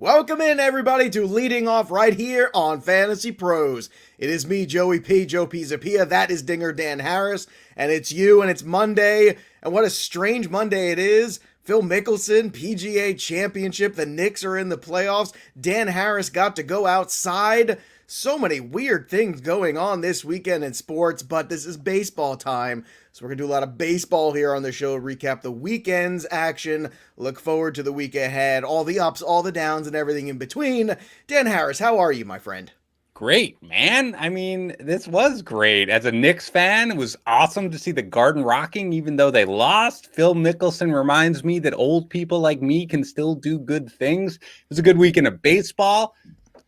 Welcome in, everybody, to Leading Off right here on Fantasy Pros. It is me, Joey P, Joe Pisapia. That is Dinger Dan Harris. And it's you, and it's Monday. And what a strange Monday it is. Phil Mickelson, PGA Championship. The Knicks are in the playoffs. Dan Harris got to go outside. So many weird things going on this weekend in sports, but this is baseball time. So we're going to do a lot of baseball here on the show, recap the weekend's action, look forward to the week ahead, all the ups, all the downs, and everything in between. Dan Harris, how are you, my friend? Great, man. I mean, this was great. As a Knicks fan, it was awesome to see the Garden rocking, even though they lost. Phil Mickelson reminds me that old people like me can still do good things. It was a good weekend of baseball.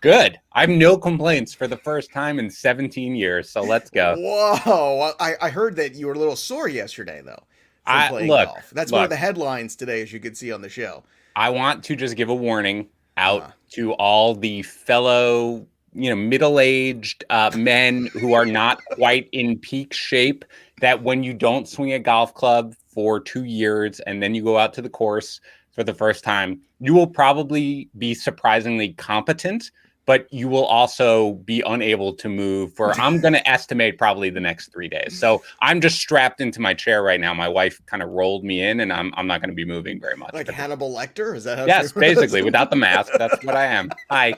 Good. I have no complaints for the first time in 17 years, so let's go. Whoa, I heard that you were a little sore yesterday, though, from I playing look, golf. That's one of look. the headlines today, as you can see on the show. I want to just give a warning out Uh, to all the fellow, middle-aged men who are not quite in peak shape, that when you don't swing a golf club for 2 years and then you go out to the course for the first time, you will probably be surprisingly competent, but you will also be unable to move for, I'm going to estimate, probably the next 3 days. So I'm just strapped into my chair right now. My wife kind of rolled me in, and I'm not going to be moving very much. like Hannibal Lecter? Is that how Yes, true? basically, without the mask, that's what I am. Hi.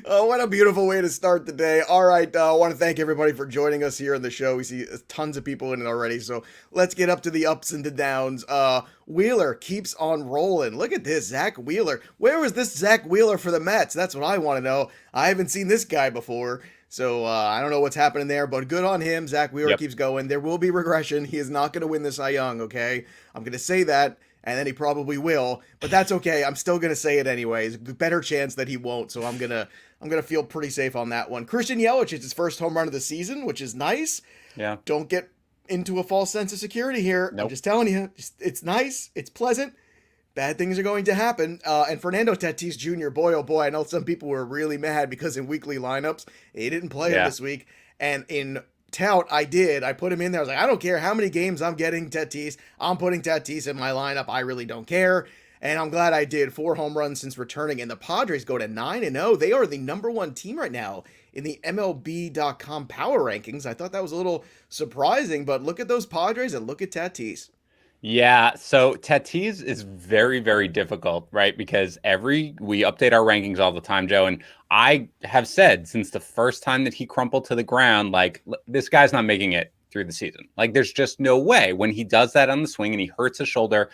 Oh, what a beautiful way to start the day. All right, I want to thank everybody for joining us here on the show. We see tons of people in it already, so let's get up to the ups and the downs. Wheeler keeps on rolling. Look at this, Zach Wheeler. Where was this Zach Wheeler for the Mets? That's what I want to know. I haven't seen this guy before, so I don't know what's happening there, but good on him. Zach Wheeler keeps going. There will be regression. He is not going to win the Cy Young, okay? I'm going to say that. And then he probably will, but that's okay. I'm still gonna say it anyways. Better chance that he won't, so I'm gonna feel pretty safe on that one. Christian Yelich, it's his first home run of the season, which is nice. Yeah. Don't get into a false sense of security here. Nope. I'm just telling you, it's nice, it's pleasant. Bad things are going to happen. And Fernando Tatis Jr., boy, oh boy, I know some people were really mad because in weekly lineups, he didn't play him this week. And in tout, I put him in there. I was like, I don't care how many games I'm getting Tatis. I'm putting Tatis in my lineup. I really don't care. And I'm glad I did. 4 home runs since returning. And the Padres go to 9-0. They are the number 1 team right now in the MLB.com power rankings. I thought that was a little surprising, but look at those Padres and look at Tatis. Yeah, so Tatis is very, very difficult, right? Because we update our rankings all the time, Joe, and I have said since the first time that he crumpled to the ground, like, this guy's not making it through the season. Like, there's just no way. When he does that on the swing and he hurts his shoulder,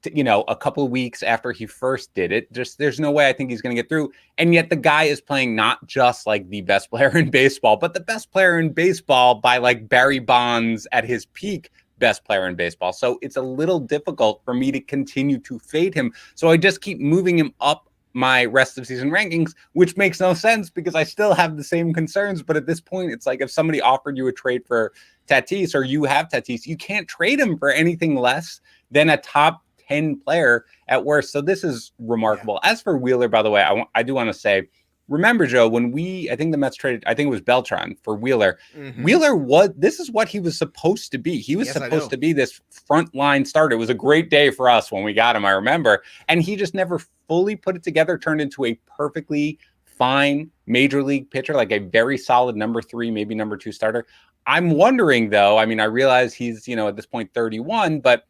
a couple of weeks after he first did it, just there's no way I think he's going to get through. And yet the guy is playing not just like the best player in baseball, but the best player in baseball by like Barry Bonds at his peak best player in baseball. So it's a little difficult for me to continue to fade him. So I just keep moving him up my rest of season rankings, which makes no sense because I still have the same concerns. But at this point, it's like if somebody offered you a trade for Tatis or you have Tatis, you can't trade him for anything less than a top 10 player at worst. So this is remarkable. Yeah. As for Wheeler, by the way, I do want to say, remember, Joe, when I think the Mets traded, I think it was Beltran for Wheeler. Mm-hmm. Wheeler this is what he was supposed to be. He was supposed to be this frontline starter. It was a great day for us when we got him, I remember. And he just never fully put it together, turned into a perfectly fine major league pitcher, like a very solid number 3, maybe number 2 starter. I'm wondering, though, I mean, I realize he's, at this point 31, but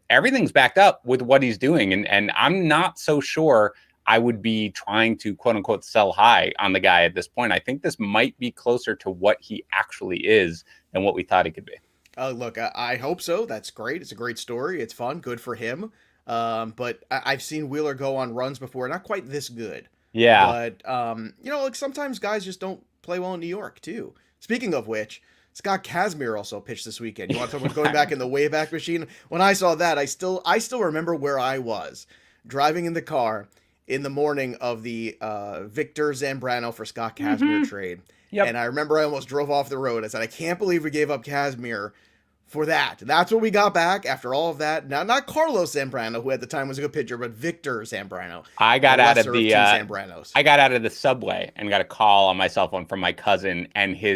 everything's backed up with what he's doing. And I'm not so sure I would be trying to, quote unquote, sell high on the guy at this point. I think this might be closer to what he actually is than what we thought he could be. Look, I hope so. That's great. It's a great story. It's fun. Good for him. But I've seen Wheeler go on runs before. Not quite this good. Yeah. But, like sometimes guys just don't play well in New York, too. Speaking of which, Scott Kazmir also pitched this weekend. You want to talk about going back in the Wayback Machine? When I saw that, I still remember where I was driving in the car in the morning of the Victor Zambrano for Scott Kazmir trade. Yep. And I remember I almost drove off the road. I said, I can't believe we gave up Kazmir for that. That's what we got back after all of that. Now, not Carlos Zambrano, who at the time was a good pitcher, but Victor Zambrano. I got out of the subway and got a call on my cell phone from my cousin, and he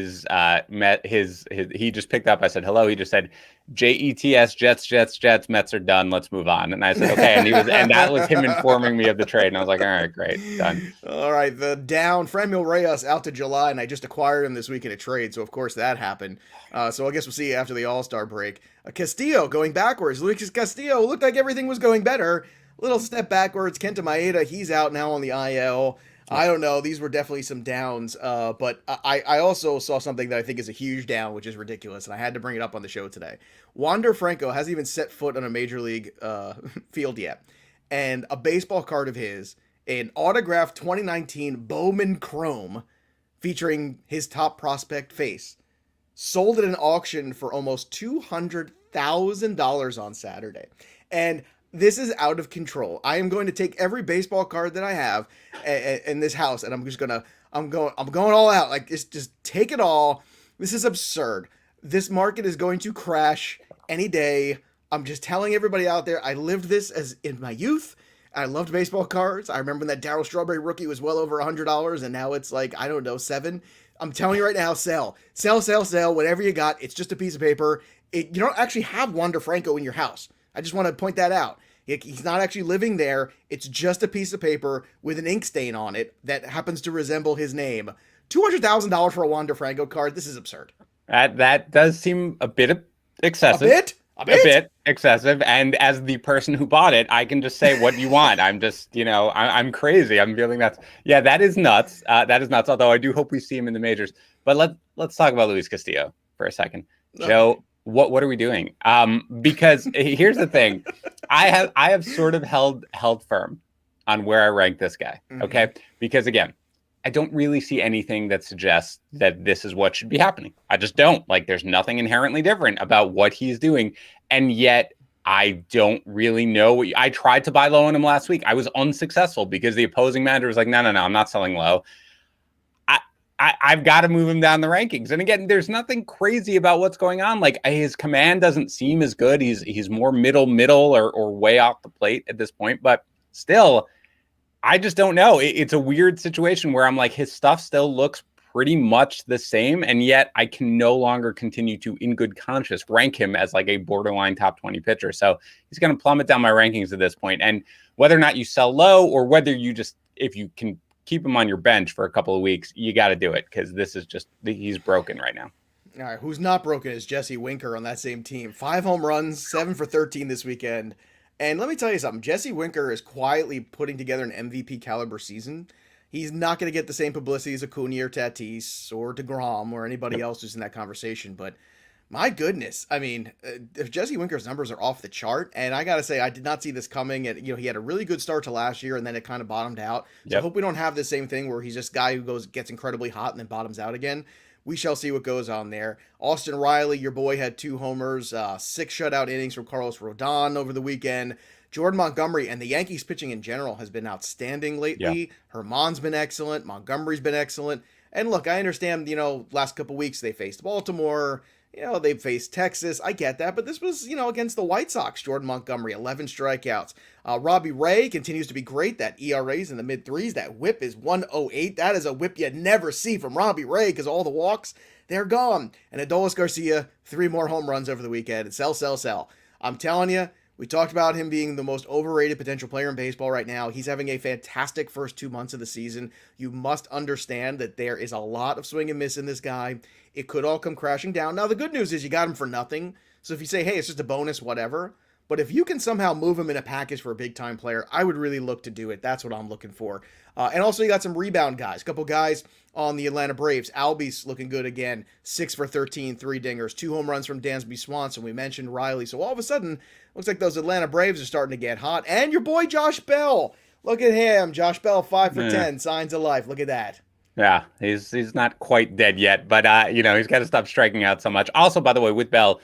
just picked up. I said hello. He just said, Jets, Jets, Mets are done. Let's move on. And I said, okay. And that was him informing me of the trade. And I was like, all right, great, done. All right, the down Franmil Reyes out to July, and I just acquired him this week in a trade, so of course that happened. So I guess we'll see after the All-Star break. Castillo going backwards. Lucas Castillo looked like everything was going better. Little step backwards. Kenta Maeda, he's out now on the IL. I don't know. These were definitely some downs, but I also saw something that I think is a huge down, which is ridiculous, and I had to bring it up on the show today. Wander Franco hasn't even set foot on a major league field yet, and a baseball card of his, an autographed 2019 Bowman Chrome featuring his top prospect face, sold at an auction for almost $200,000 on Saturday. And this is out of control. I am going to take every baseball card that I have in this house, and I'm going all out. Like, just take it all. This is absurd. This market is going to crash any day. I'm just telling everybody out there, I lived this as in my youth. I loved baseball cards. I remember when that Darryl Strawberry rookie was well over $100, and now it's like, I don't know, $7. I'm telling you right now, sell, whatever you got. It's just a piece of paper. You don't actually have Wander Franco in your house. I just want to point that out. He's not actually living there. It's just a piece of paper with an ink stain on it that happens to resemble his name. $200,000 for a Wander Franco card. This is absurd. That does seem a bit excessive. A bit excessive. And as the person who bought it, I can just say what you want. I'm just, I'm crazy. I'm feeling that. Yeah, that is nuts. That is nuts. Although I do hope we see him in the majors. But let's talk about Luis Castillo for a second. Okay. Joe, what are we doing? Because here's the thing. I have sort of held firm on where I rank this guy. Okay. Because again, I don't really see anything that suggests that this is what should be happening. I just don't. Like, there's nothing inherently different about what he's doing. And yet I don't really know. I tried to buy low on him last week. I was unsuccessful because the opposing manager was like, no, I'm not selling low. I've got to move him down the rankings. And again, there's nothing crazy about what's going on. Like, his command doesn't seem as good. He's more middle or way off the plate at this point. But still, I just don't know. It's a weird situation where I'm like, his stuff still looks pretty much the same. And yet I can no longer continue to, in good conscience, rank him as like a borderline top 20 pitcher. So he's going to plummet down my rankings at this point. And whether or not you sell low or whether you just, if you can keep him on your bench for a couple of weeks, you got to do it because this is just, he's broken right now. All right, who's not broken is Jesse Winker on that same team. 5 home runs, 7 for 13 this weekend. And let me tell you something. Jesse Winker is quietly putting together an MVP caliber season. He's not going to get the same publicity as Acuna or Tatis or DeGrom or anybody else who's in that conversation. But my goodness, I mean, if Jesse Winker's numbers are off the chart, and I got to say, I did not see this coming. And, he had a really good start to last year, and then it kind of bottomed out. So I hope we don't have the same thing where he's just a guy who gets incredibly hot and then bottoms out again. We shall see what goes on there. Austin Riley, your boy, had 2 homers, 6 shutout innings from Carlos Rodon over the weekend. Jordan Montgomery and the Yankees pitching in general has been outstanding lately. Yeah. Herman's been excellent. Montgomery's been excellent. And look, I understand, last couple weeks they faced Baltimore. They faced Texas. I get that. But this was, against the White Sox. Jordan Montgomery, 11 strikeouts. Robbie Ray continues to be great. That ERA's in the mid-3s. That whip is 108. That is a whip you never see from Robbie Ray because all the walks, they're gone. And Adolis Garcia, 3 more home runs over the weekend. Sell. I'm telling you, we talked about him being the most overrated potential player in baseball right now. He's having a fantastic first 2 months of the season. You must understand that there is a lot of swing and miss in this guy. It could all come crashing down. Now, the good news is you got him for nothing. So if you say, hey, it's just a bonus, whatever. But if you can somehow move him in a package for a big-time player, I would really look to do it. That's what I'm looking for. And also, you got some rebound guys. A couple guys on the Atlanta Braves. Albie's looking good again. 6 for 13, 3 dingers. 2 home runs from Dansby Swanson. We mentioned Riley. So all of a sudden, looks like those Atlanta Braves are starting to get hot. And your boy Josh Bell. Look at him. Josh Bell, 5 for 10. Signs of life. Look at that. Yeah, he's not quite dead yet, but he's got to stop striking out so much. Also, by the way, with Bell,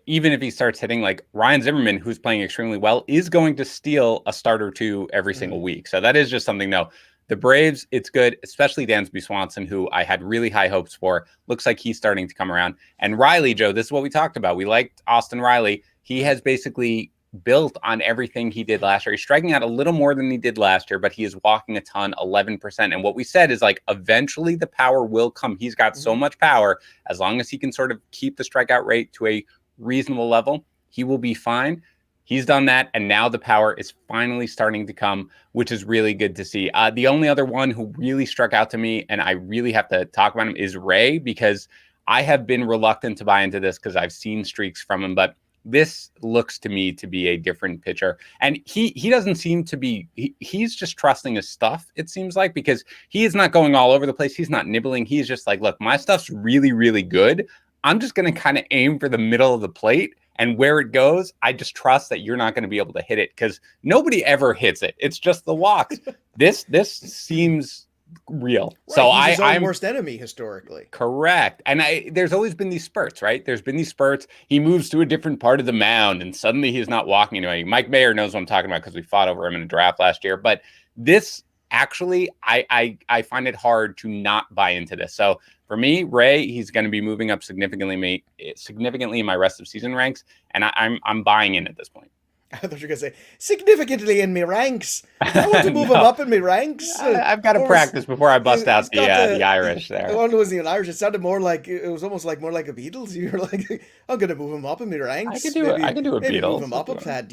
even if he starts hitting, like Ryan Zimmerman, who's playing extremely well, is going to steal a start or 2 every single week. So that is just something, though. The Braves, it's good, especially Dansby Swanson, who I had really high hopes for. Looks like he's starting to come around. And Riley, Joe, this is what we talked about. We liked Austin Riley. He has basically built on everything he did last year. He's striking out a little more than he did last year, but he is walking a ton, 11%. And what we said is, like, eventually the power will come. He's got so much power as long as he can sort of keep the strikeout rate to a reasonable level, he will be fine. He's done that, and now the power is finally starting to come, which is really good to see. The only other one who really struck out to me, and I really have to talk about him, is Ray, because I have been reluctant to buy into this because I've seen streaks from him, but this looks to me to be a different pitcher. And he doesn't seem to be, he's just trusting his stuff, it seems like, because he is not going all over the place. He's not nibbling. He's just like, look, my stuff's really, really good. I'm just going to kind of aim for the middle of the plate. And where it goes, I just trust that you're not going to be able to hit it because nobody ever hits it. It's just the walks. This seems real. Right, so he's his own I'm worst enemy historically. correct. And there's always been these spurts, right? There's been these spurts. He moves to a different part of the mound and suddenly he's not walking anyway. Mike Mayer knows what I'm talking about because we fought over him in a draft last year. But this actually, I find it hard to not buy into this. So for me, Ray, he's going to be moving up significantly in my rest of season ranks, and I'm buying in at this point. I thought you were going to say, significantly in me ranks. I want to move him up in me ranks. I've got to practice before I bust out the Irish there. I wonder was he an Irish? It sounded more like, it was almost like more like a Beatles. You were like, I'm going to move him up in me ranks. I can do it. I can do a Beatles. Move him up that,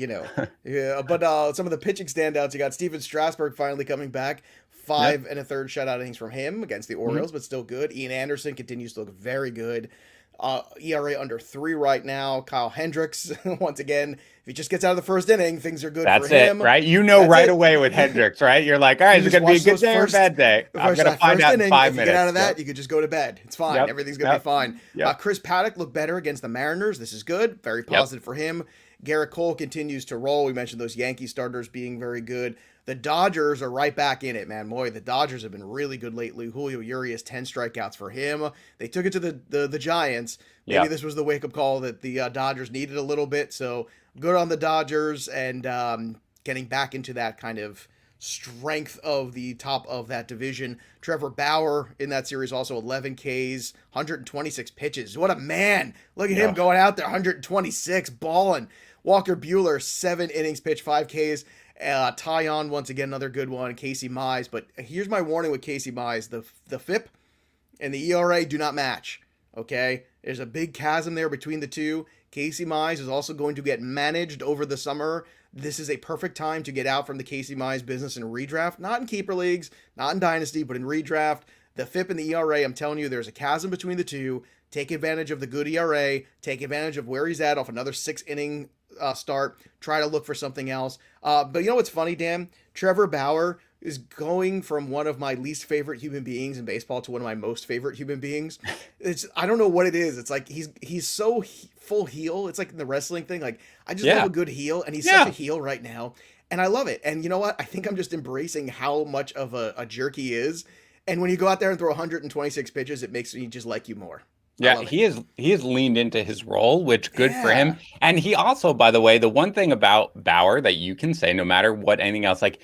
Yeah, but some of the pitching standouts, you got Steven Strasburg finally coming back. 5 1/3 shutout innings from him against the Orioles, but still good. Ian Anderson continues to look very good. ERA under 3 right now. Kyle Hendricks, once again, if he just gets out of the first inning, things are good for him. That's it, right? That's away with Hendricks, right? You're like, all right, is it going to be a good day or a bad day? I'm going to find out in 5 minutes. If you get out of that, you could just go to bed. It's fine. Everything's going to be fine. Chris Paddock looked better against the Mariners. This is good. Very positive for him. Garrett Cole continues to roll. We mentioned those Yankee starters being very good. The Dodgers are right back in it, man. Boy, the Dodgers have been really good lately. Julio Urias, 10 strikeouts for him. They took it to the Giants. Maybe this was the wake-up call that the Dodgers needed a little bit. So good on the Dodgers and getting back into that kind of strength of the top of that division. Trevor Bauer in that series also 11 Ks, 126 pitches. What a man. Look at him going out there, 126, balling. Walker Buehler, 7 innings pitched, 5 Ks. Tyon, once again, another good one. Casey Mize. But here's my warning with Casey Mize. The FIP and the ERA do not match. Okay? There's a big chasm there between the two. Casey Mize is also going to get managed over the summer. This is a perfect time to get out from the Casey Mize business in redraft. Not in keeper leagues, not in dynasty, but in redraft. The FIP and the ERA, I'm telling you, there's a chasm between the two. Take advantage of the good ERA. Take advantage of where he's at off another 6-inning start. Try to look for something else. But you know what's funny, Dan? Trevor Bauer is going from one of my least favorite human beings in baseball to one of my most favorite human beings. I don't know what it is. It's like he's so full heel. It's like the wrestling thing. Like I just love a good heel, and he's such a heel right now, and I love it. And you know what? I think I'm just embracing how much of a jerk he is. And when you go out there and throw 126 pitches, it makes me just like you more. Yeah, he has leaned into his role, which good for him. And he also, by the way, the one thing about Bauer that you can say, no matter what anything else, like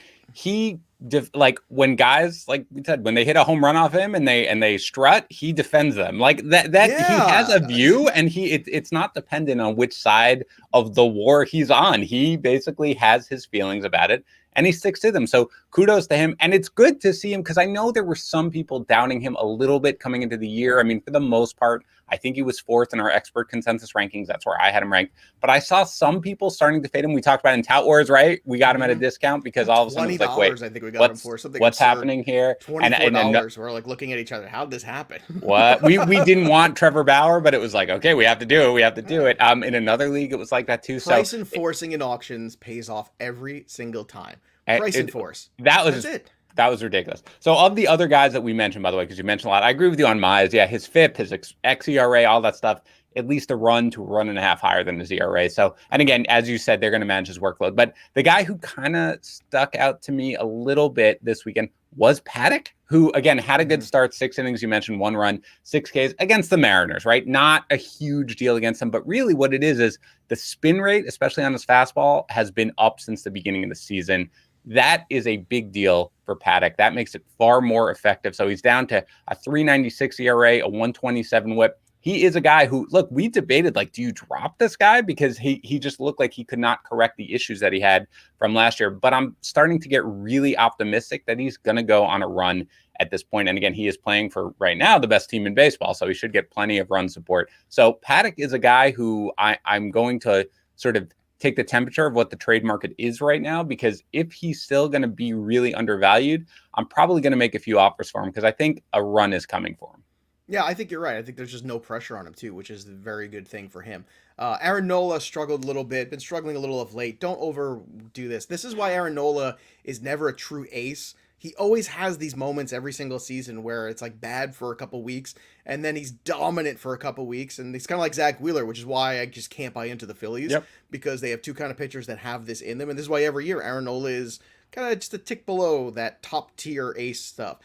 when guys, like we said, when they hit a home run off him and they strut, he defends them. Like that he has a view, and it's not dependent on which side of the war he's on. He basically has his feelings about it, and he sticks to them. So kudos to him. And it's good to see him because I know there were some people doubting him a little bit coming into the year. I mean, for the most part, I think he was 4th in our expert consensus rankings. That's where I had him ranked. But I saw some people starting to fade him. We talked about in Tout Wars, right? We got him at a discount because all of a sudden it's like, wait, I think we got him for something. What's happening here? $24. We're like looking at each other. How'd this happen? What? We didn't want Trevor Bauer, but it was like, okay, we have to do it. We have to do it. In another league, it was like that too. Price enforcing in auctions pays off every single time. Price enforce. That's it. That was ridiculous. So of the other guys that we mentioned, by the way, because you mentioned a lot, I agree with you on Mize. Yeah, his FIP, his xERA, all that stuff, at least a run to a run and a half higher than his ERA. So, and again, as you said, they're going to manage his workload. But the guy who kind of stuck out to me a little bit this weekend was Paddock, who, again, had a good start, 6 innings. You mentioned 1 run, 6 Ks against the Mariners, right? Not a huge deal against them. But really what it is the spin rate, especially on his fastball, has been up since the beginning of the season. That is a big deal for Paddock. That makes it far more effective. So he's down to a 3.96 ERA, a 1.27 WHIP. he is a guy who, look, we debated, like, do you drop this guy? Because he just looked like he could not correct the issues that he had from last year. But I'm starting to get really optimistic that he's going to go on a run at this point. And again, he is playing for right now the best team in baseball, so he should get plenty of run support. So Paddock is a guy who I'm going to sort of take the temperature of what the trade market is right now, because if he's still going to be really undervalued, I'm probably going to make a few offers for him because I think a run is coming for him. Yeah, I think you're right. I think there's just no pressure on him too, which is a very good thing for him. Aaron Nola struggled a little bit, been struggling a little of late. Don't overdo this. This is why Aaron Nola is never a true ace. He always has these moments every single season where it's like bad for a couple weeks, and then he's dominant for a couple weeks, and he's kind of like Zach Wheeler, which is why I just can't buy into the Phillies, because they have two kind of pitchers that have this in them, and this is why every year Aaron Nola is kind of just a tick below that top tier ace stuff.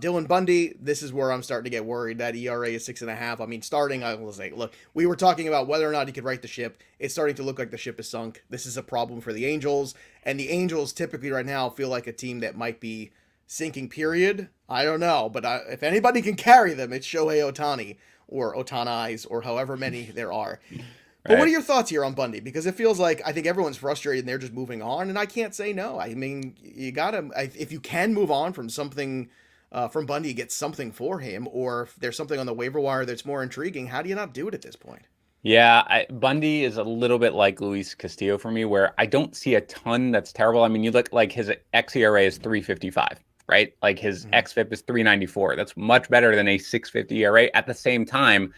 Dillon Bundy, this is where I'm starting to get worried. That ERA is 6.5. I mean, starting, I will say, look, we were talking about whether or not he could right the ship. It's starting to look like the ship is sunk. This is a problem for the Angels, and the Angels typically right now feel like a team that might be sinking, period. I don't know, but if anybody can carry them, it's Shohei Ohtani or Ohtani's or however many there are. But what are your thoughts here on Bundy? Because it feels like I think everyone's frustrated and they're just moving on, and I can't say no. I mean, you gotta, if you can move on from something, from Bundy, get something for him, or if there's something on the waiver wire that's more intriguing, how do you not do it at this point? Yeah, Bundy is a little bit like Luis Castillo for me, where I don't see a ton that's terrible. I mean, you look like his xERA is 3.55, right? Like his xFIP is 3.94. That's much better than a 6.50 ERA. At the same time,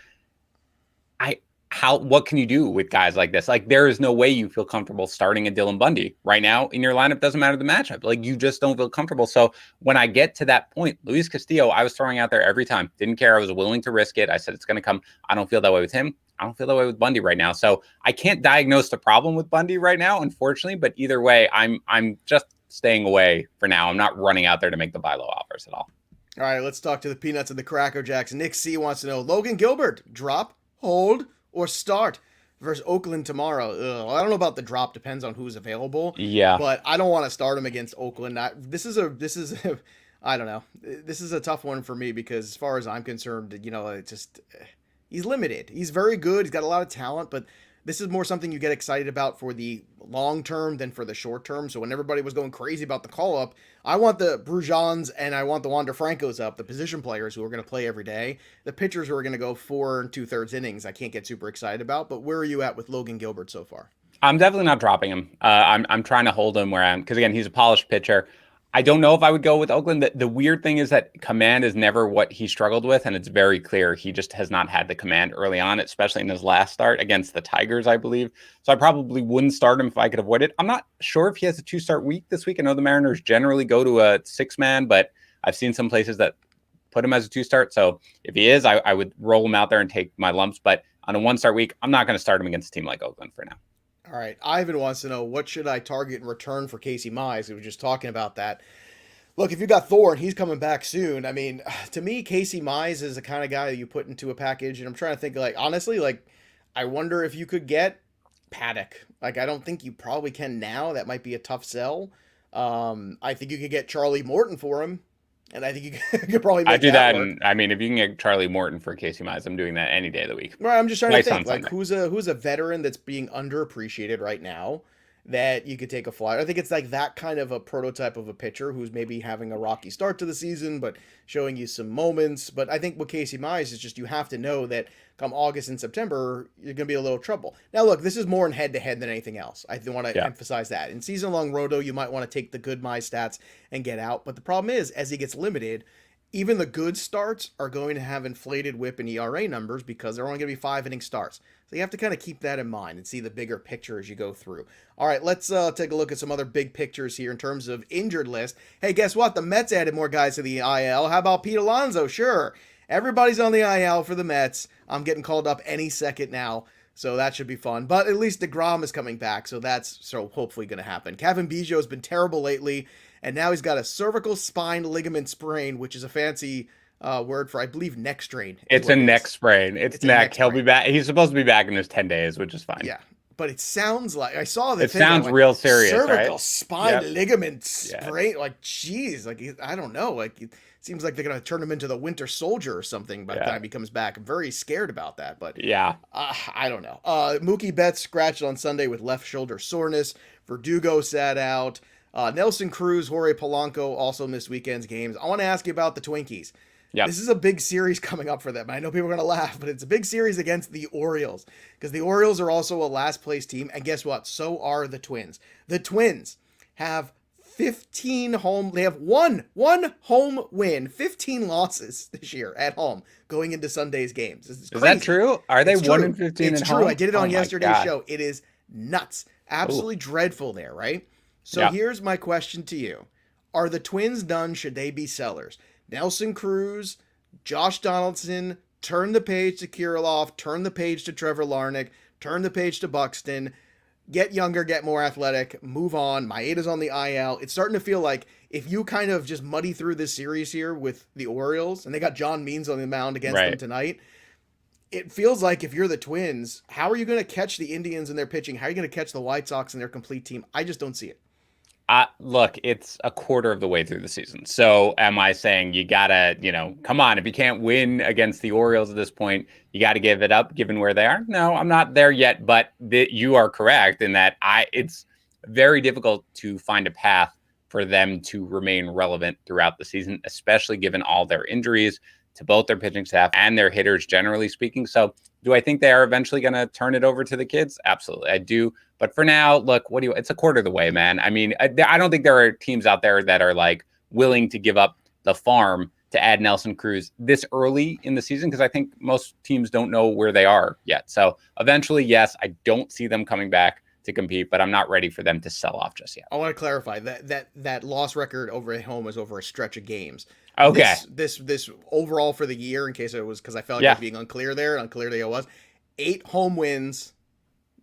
what can you do with guys like this? Like, there is no way you feel comfortable starting a Dillon Bundy right now in your lineup. Doesn't matter the matchup. Like, you just don't feel comfortable. So when I get to that point, Luis Castillo, I was throwing out there every time. Didn't care. I was willing to risk it. I said, it's going to come. I don't feel that way with him. I don't feel that way with Bundy right now. So I can't diagnose the problem with Bundy right now, unfortunately. But either way, I'm just staying away for now. I'm not running out there to make the buy low offers at all. All right, let's talk to the Peanuts and the Cracker Jacks. Nick C wants to know, Logan Gilbert, drop, hold, or start versus Oakland tomorrow? I don't know about the drop. Depends on who's available. Yeah, but I don't want to start him against Oakland. This is I don't know. This is a tough one for me because as far as I'm concerned, it's just he's limited. He's very good. He's got a lot of talent, but this is more something you get excited about for the long term than for the short term. So when everybody was going crazy about the call up, I want the Brujans and I want the Wander Francos up, the position players who are going to play every day. The pitchers who are going to go 4 2/3 innings, I can't get super excited about. But where are you at with Logan Gilbert so far? I'm definitely not dropping him. I'm trying to hold him where because again, he's a polished pitcher. I don't know if I would go with Oakland. The weird thing is that command is never what he struggled with, and it's very clear he just has not had the command early on, especially in his last start against the Tigers, I believe. So I probably wouldn't start him if I could avoid it. I'm not sure if he has a 2-start week this week. I know the Mariners generally go to a 6-man, but I've seen some places that put him as a 2-start. So if he is, I would roll him out there and take my lumps. But on a 1-start week, I'm not going to start him against a team like Oakland for now. All right. Ivan wants to know, what should I target in return for Casey Mize? We were just talking about that. Look, if you got Thor and he's coming back soon, I mean, to me, Casey Mize is the kind of guy that you put into a package. And I'm trying to think, like, honestly, like, I wonder if you could get Paddock. Like, I don't think you probably can now. That might be a tough sell. I think you could get Charlie Morton for him. And I think you could probably make I do that. work. And I mean, if you can get Charlie Morton for Casey Mize, I'm doing that any day of the week. Right, I'm just trying to think, like, who's a veteran that's being underappreciated right now that you could take a flyer. I think it's like that kind of a prototype of a pitcher who's maybe having a rocky start to the season, but showing you some moments. But I think with Casey Mize is just you have to know that come August and September, you're going to be a little trouble. Now, look, this is more in head-to-head than anything else. I want to emphasize that. In season-long roto, you might want to take the good Mize stats and get out. But the problem is, as he gets limited, even the good starts are going to have inflated whip and ERA numbers because they're only going to be 5-inning starts. So you have to kind of keep that in mind and see the bigger picture as you go through. All right, let's take a look at some other big pictures here in terms of injured list. Hey, guess what? The Mets added more guys to the IL. How about Pete Alonso? Sure. Everybody's on the IL for the Mets. I'm getting called up any second now, so that should be fun. But at least DeGrom is coming back, so that's hopefully going to happen. Kevin Biggio has been terrible lately, and now he's got a cervical spine ligament sprain, which is a fancy word for, I believe, neck strain. It's a neck sprain. It's neck. He'll be back. He's supposed to be back in his 10 days, which is fine. Yeah. But it sounds like, I saw the thing. It sounds real serious, cervical right? spine ligament sprain. Like, geez, like, I don't know. Like, it seems like they're going to turn him into the Winter Soldier or something by the time he comes back. I'm very scared about that, but I don't know. Mookie Betts scratched on Sunday with left shoulder soreness. Verdugo sat out. Nelson Cruz, Jorge Polanco also missed weekend's games. I want to ask you about the Twinkies. Yep. This is a big series coming up for them. I know people are going to laugh, but it's a big series against the Orioles because the Orioles are also a last place team. And guess what? So are the Twins. The Twins have 15 home. They have one home win, 15 losses this year at home going into Sunday's games. This is crazy. Is that true? Are they 1-15 It's at true. home? I did it on yesterday's show. It is nuts. Absolutely dreadful there, right? So here's my question to you. Are the Twins done? Should they be sellers? Nelson Cruz, Josh Donaldson, turn the page to Kirilloff, turn the page to Trevor Larnach, turn the page to Buxton, get younger, get more athletic, move on. Maeda's on the IL. It's starting to feel like if you kind of just muddy through this series here with the Orioles, and they got John Means on the mound against them tonight, it feels like if you're the Twins, how are you going to catch the Indians in their pitching? How are you going to catch the White Sox in their complete team? I just don't see it. Look, it's a quarter of the way through the season. So am I saying you gotta, come on, if you can't win against the Orioles at this point, you got to give it up given where they are? No, I'm not there yet, but you are correct in that it's very difficult to find a path for them to remain relevant throughout the season, especially given all their injuries to both their pitching staff and their hitters, generally speaking. So do I think they are eventually going to turn it over to the kids? Absolutely, I do. But for now, look, it's a quarter of the way, man. I mean, I don't think there are teams out there that are like willing to give up the farm to add Nelson Cruz this early in the season, because I think most teams don't know where they are yet. So eventually, yes, I don't see them coming back to compete, but I'm not ready for them to sell off just yet. I want to clarify that loss record over at home is over a stretch of games. Okay. This overall for the year, in case it was because I felt like I was being unclear there, unclearly it was 8 home wins,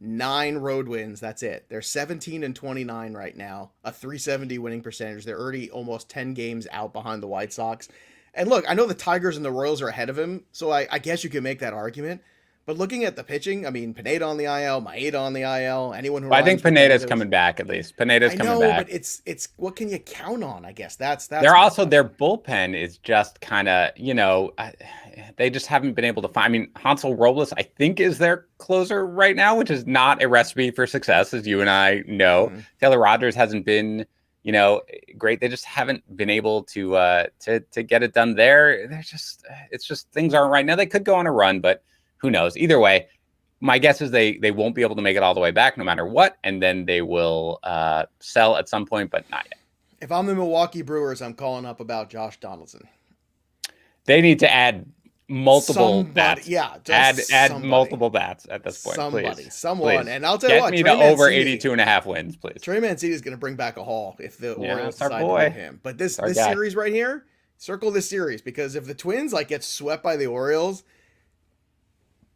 9 road wins. That's it. They're 17-29 right now, a 370 winning percentage. They're already almost 10 games out behind the White Sox. And look, I know the Tigers and the Royals are ahead of him, so I guess you can make that argument. But looking at the pitching, I mean, Pineda on the IL, Maeda on the IL, anyone who I think Pineda's coming back at least. Pineda's coming back. But it's what can you count on? I guess that's. They're also their bullpen is just kind of they just haven't been able to find. I mean, Hansel Robles I think is their closer right now, which is not a recipe for success, as you and I know. Mm-hmm. Taylor Rogers hasn't been great. They just haven't been able to get it done there. It's just things aren't right now. They could go on a run, but who knows? Either way, my guess is they won't be able to make it all the way back no matter what, and then they will sell at some point, but not yet. If I'm the Milwaukee Brewers, I'm calling up about Josh Donaldson. They need to add multiple bats. Yeah, add multiple bats at this point. Someone. And I'll tell you what, get me to over 82.5 wins, please. Trey Mancini is going to bring back a haul if the Orioles decide to move him. But this series right here, circle this series, because if the Twins get swept by the Orioles,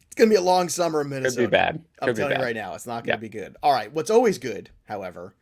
it's going to be a long summer in Minnesota. Could be bad. I'm telling you right now, it's not going to be good. All right, what's always good, however,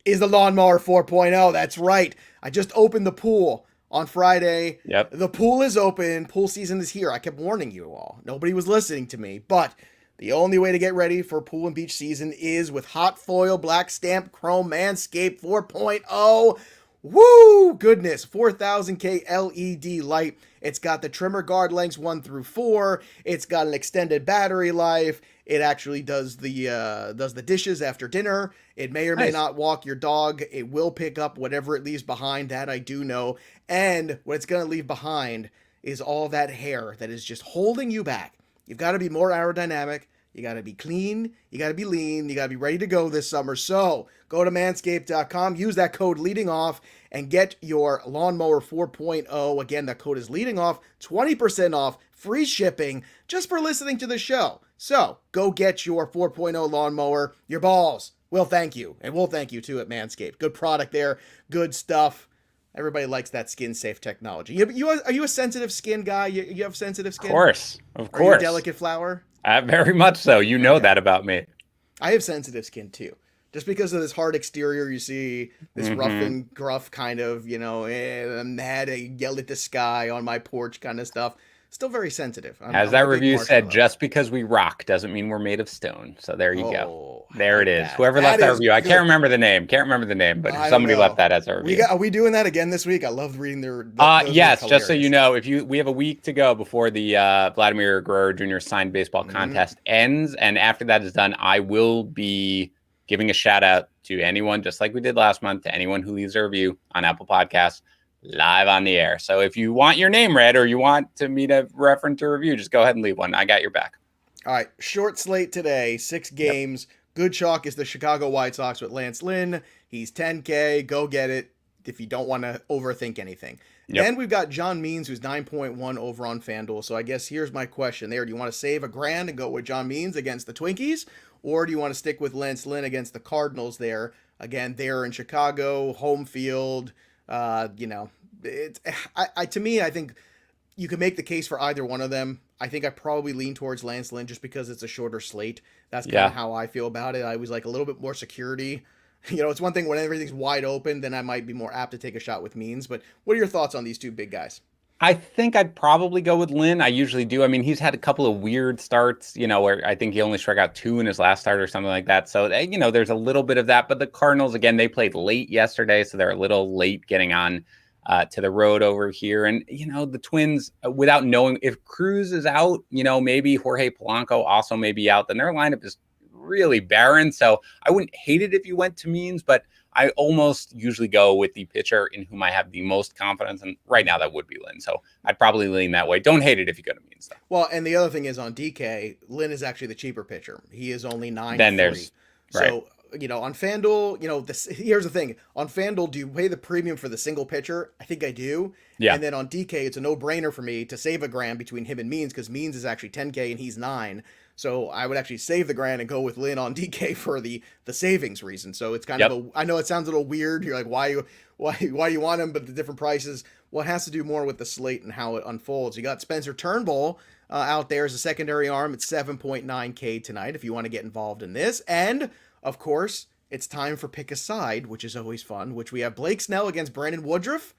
is the Lawnmower 4.0. That's right. I just opened the pool on Friday. Yep. The pool is open. Pool season is here. I kept warning you all. Nobody was listening to me, but the only way to get ready for pool and beach season is with hot foil, black stamp, chrome, Manscape 4.0. Woo! Goodness, 4000K LED light. It's got the trimmer guard lengths 1 through 4. It's got an extended battery life. It actually does the dishes after dinner. It may or may not walk your dog. It will pick up whatever it leaves behind. That I do know. And what it's going to leave behind is all that hair that is just holding you back. You've got to be more aerodynamic. You got to be clean. You got to be lean. You got to be ready to go this summer. So go to manscaped.com, use that code leading off, and get your Lawnmower 4.0. Again, that code is leading off, 20% off, free shipping, just for listening to the show. So go get your 4.0 lawnmower. Your balls will thank you, and we'll thank you too at Manscaped. Good product there. Good stuff. Everybody likes that skin-safe technology. Are you a sensitive skin guy? You have sensitive skin? Of course. Are you a delicate flower? Very much so. You know that about me. I have sensitive skin too. Just because of this hard exterior, you see this rough and gruff kind of, I'm mad, I yelled at the sky on my porch kind of stuff. still very sensitive. As I'm that a big review Marshall said, lover. just because we rock doesn't mean we're made of stone. So there you go. Oh, I There it like is. that. Whoever That left that is review, I can't good. remember the name. Can't remember the name, but I don't somebody left know. that as a review. Are we doing that again this week? I loved reading those Yes, were just so you hilarious. know, we have a week to go before the Vladimir Guerrero Jr. signed baseball Mm, contest ends, and after that is done, I will be giving a shout out to anyone, just like we did last month, to anyone who leaves a review on Apple Podcasts live on the air. So if you want your name read or you want me to reference a review, just go ahead and leave one. I got your back. all right, short slate today, 6 Yep. games. Good chalk is the Chicago White Sox with Lance Lynn. He's 10K. Go get it if you don't want to overthink anything. Yep. Then we've got John Means, who's 9.1 over on FanDuel. So I guess here's my question there. Do you want to save $1,000 and go with John Means against the Twinkies? Or do you want to stick with Lance Lynn against the Cardinals there? Again, they're in Chicago, home field. It's to me, I think you can make the case for either one of them. I think I probably lean towards Lance Lynn just because it's a shorter slate. That's kind of how I feel about it. I was like a little bit more security. It's one thing when everything's wide open, then I might be more apt to take a shot with Means. But what are your thoughts on these two big guys? I think I'd probably go with Lynn. I usually do. I mean, he's had a couple of weird starts, where I think he only struck out 2 in his last start or something like that. So, there's a little bit of that. But the Cardinals, again, they played late yesterday, so they're a little late getting on to the road over here. And, the Twins, without knowing if Cruz is out, maybe Jorge Polanco also may be out, then their lineup is really barren. So I wouldn't hate it if you went to Means, but I almost usually go with the pitcher in whom I have the most confidence. And right now that would be Lynn. So I'd probably lean that way. Don't hate it if you go to Means, though. Well, and the other thing is on DK, Lynn is actually the cheaper pitcher. He is only 9. Then there's, so, on FanDuel, here's the thing. On FanDuel, do you pay the premium for the single pitcher? I think I do. Yeah. And then on DK, it's a no-brainer for me to save $1,000 between him and Means because Means is actually 10K and he's 9. So I would actually save the $1,000 and go with Lynn on DK for the savings reason. So it's kind of I know it sounds a little weird. You're like, why you want him, but the different prices. Well, it has to do more with the slate and how it unfolds. You got Spencer Turnbull out there as a secondary arm at 7.9K tonight if you want to get involved in this. And, of course, it's time for Pick a Side, which is always fun, which we have Blake Snell against Brandon Woodruff.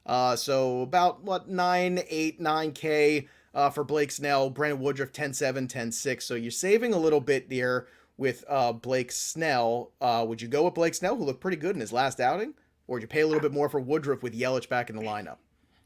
So about, 9K for Blake Snell. Brandon Woodruff, 10-7, 10-6. So you're saving a little bit there with Blake Snell. Would you go with Blake Snell, who looked pretty good in his last outing? Or would you pay a little bit more for Woodruff with Yelich back in the lineup?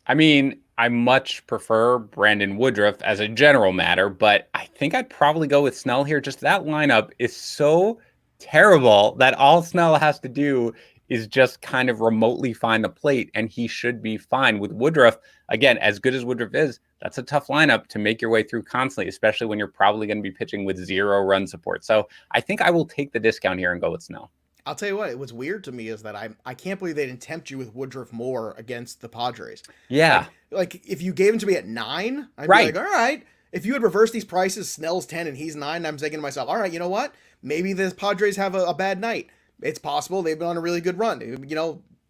I mean, I much prefer Brandon Woodruff as a general matter, but I think I'd probably go with Snell here. Just that lineup is so terrible that all Snell has to do is just kind of remotely find the plate, and he should be fine. With Woodruff, again, as good as Woodruff is, that's a tough lineup to make your way through constantly, especially when you're probably going to be pitching with 0 run support. So I think I will take the discount here and go with Snell. I'll tell you what, what's weird to me is that I can't believe they didn't tempt you with Woodruff more against the Padres. Yeah. Like if you gave him to me at 9, I'd be like, all right. If you had reversed these prices, Snell's 10 and he's 9, I'm thinking to myself, all right, you know what? Maybe the Padres have a bad night. It's possible. They've been on a really good run.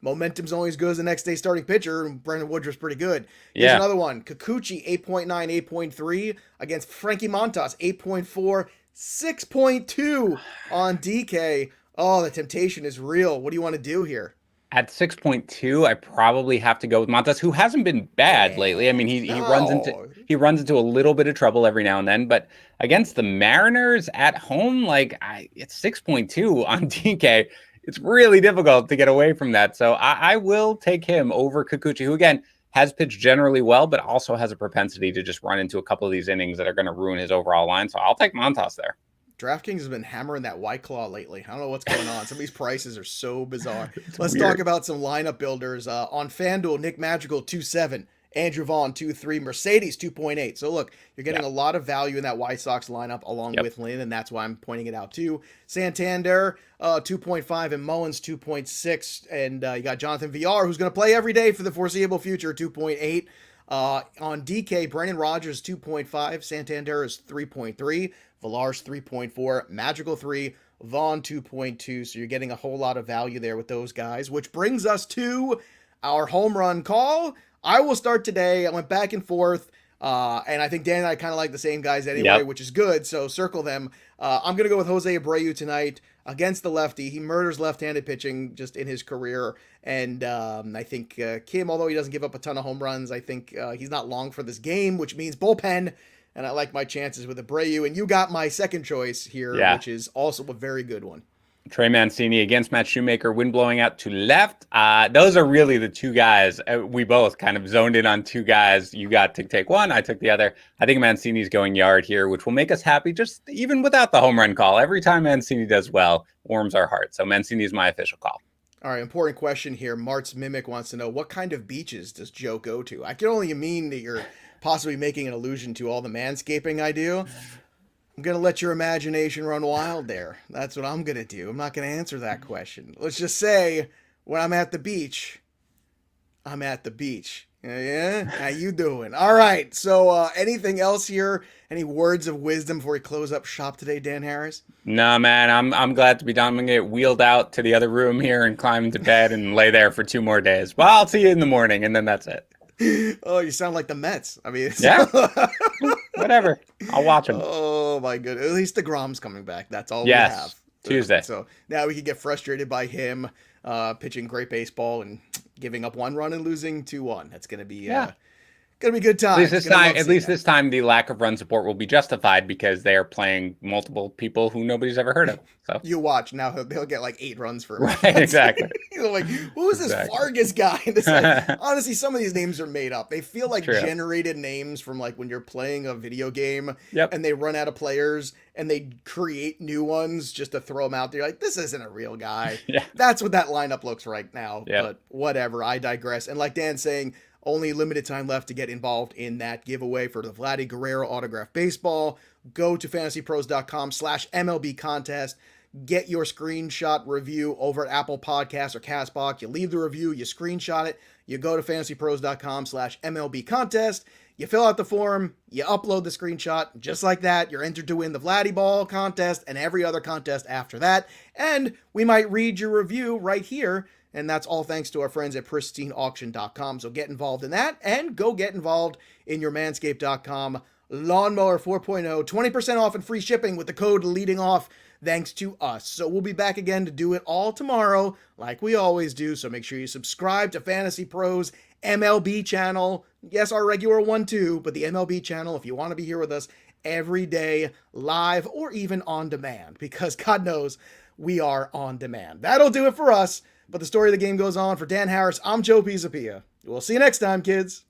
Momentum's only as good as the next day starting pitcher, and Brandon Woodruff's pretty good. Here's another one. Kikuchi, 8.9, 8.3 against Frankie Montas, 8.4, 6.2 on DK. Oh, the temptation is real. What do you want to do here? At 6.2, I probably have to go with Montas, who hasn't been bad lately. I mean, he runs into a little bit of trouble every now and then, but against the Mariners at home, it's 6.2 on DK. It's really difficult to get away from that. So I will take him over Kikuchi, who again has pitched generally well, but also has a propensity to just run into a couple of these innings that are going to ruin his overall line. So I'll take Montas there. DraftKings has been hammering that White Claw lately. I don't know what's going on. Some of these prices are so bizarre. Let's talk about some lineup builders. On FanDuel, Nick Madrigal, 2.7. Andrew Vaughn, 2.3. Mercedes, 2.8. So look, you're getting a lot of value in that White Sox lineup along with Lynn, and that's why I'm pointing it out too. Santander, 2.5, and Mullins, 2.6. And you got Jonathan VR, who's going to play every day for the foreseeable future, 2.8. On DK, Brendan Rodgers, 2.5. Santander is 3.3. Villar's 3.4, Magical 3, Vaughn 2.2. So you're getting a whole lot of value there with those guys, which brings us to our home run call. I will start today. I went back and forth, and I think Dan and I kind of like the same guys anyway, which is good. So circle them. I'm going to go with Jose Abreu tonight. against the lefty. He murders left-handed pitching just in his career. And I think Kim, although he doesn't give up a ton of home runs, I think he's not long for this game, which means bullpen. And I like my chances with Abreu. And you got my second choice here, which is also a very good one. Trey Mancini against Matt Shoemaker, wind blowing out to left. Those are really the two guys. We both kind of zoned in on two guys. You got to take one, I took the other. I think Mancini's going yard here, which will make us happy just even without the home run call. Every time Mancini does well, warms our heart. So Mancini is my official call. All right, important question here. Mart's Mimic wants to know, what kind of beaches does Joe go to? I can only mean that you're possibly making an allusion to all the manscaping I do. I'm going to let your imagination run wild there. That's what I'm going to do. I'm not going to answer that question. Let's just say when I'm at the beach, I'm at the beach. Yeah? How you doing? All right. So anything else here? Any words of wisdom before we close up shop today, Dan Harris? No, man. I'm glad to be done. I'm going to get wheeled out to the other room here and climb into bed and lay there for 2 more days. Well, I'll see you in the morning, and then that's it. Oh, you sound like the Mets. I mean, yeah. Whatever. I'll watch them. Oh my goodness. At least DeGrom's coming back. That's all we have. Tuesday. So now we can get frustrated by him pitching great baseball and giving up 1 run and losing 2-1. That's gonna be gonna be good times. At least this time the lack of run support will be justified because they are playing multiple people who nobody's ever heard of. So you watch now; they'll get like 8 runs for right, exactly. Like, who is this Vargas guy? Like, honestly, some of these names are made up. They feel like generated names from like when you're playing a video game and they run out of players and they create new ones just to throw them out there. Like, this isn't a real guy. That's what that lineup looks right now. But whatever. I digress. And like Dan's saying, only limited time left to get involved in that giveaway for the Vladdy Guerrero autographed baseball. Go to fantasypros.com/MLB contest. Get your screenshot review over at Apple Podcasts or CastBox. You leave the review, you screenshot it, you go to fantasypros.com/MLB contest. You fill out the form, you upload the screenshot, just like that, you're entered to win the Vladdy Ball contest and every other contest after that. And we might read your review right here. And that's all thanks to our friends at pristineauction.com. So get involved in that and go get involved in your manscape.com Lawnmower 4.0. 20% off and free shipping with the code leading off thanks to us. So we'll be back again to do it all tomorrow like we always do. So make sure you subscribe to Fantasy Pros MLB channel. Yes, our regular one too, but the MLB channel if you want to be here with us every day, live or even on demand, because God knows we are on demand. That'll do it for us. But the story of the game goes on. For Dan Harris, I'm Joe Pisapia. We'll see you next time, kids.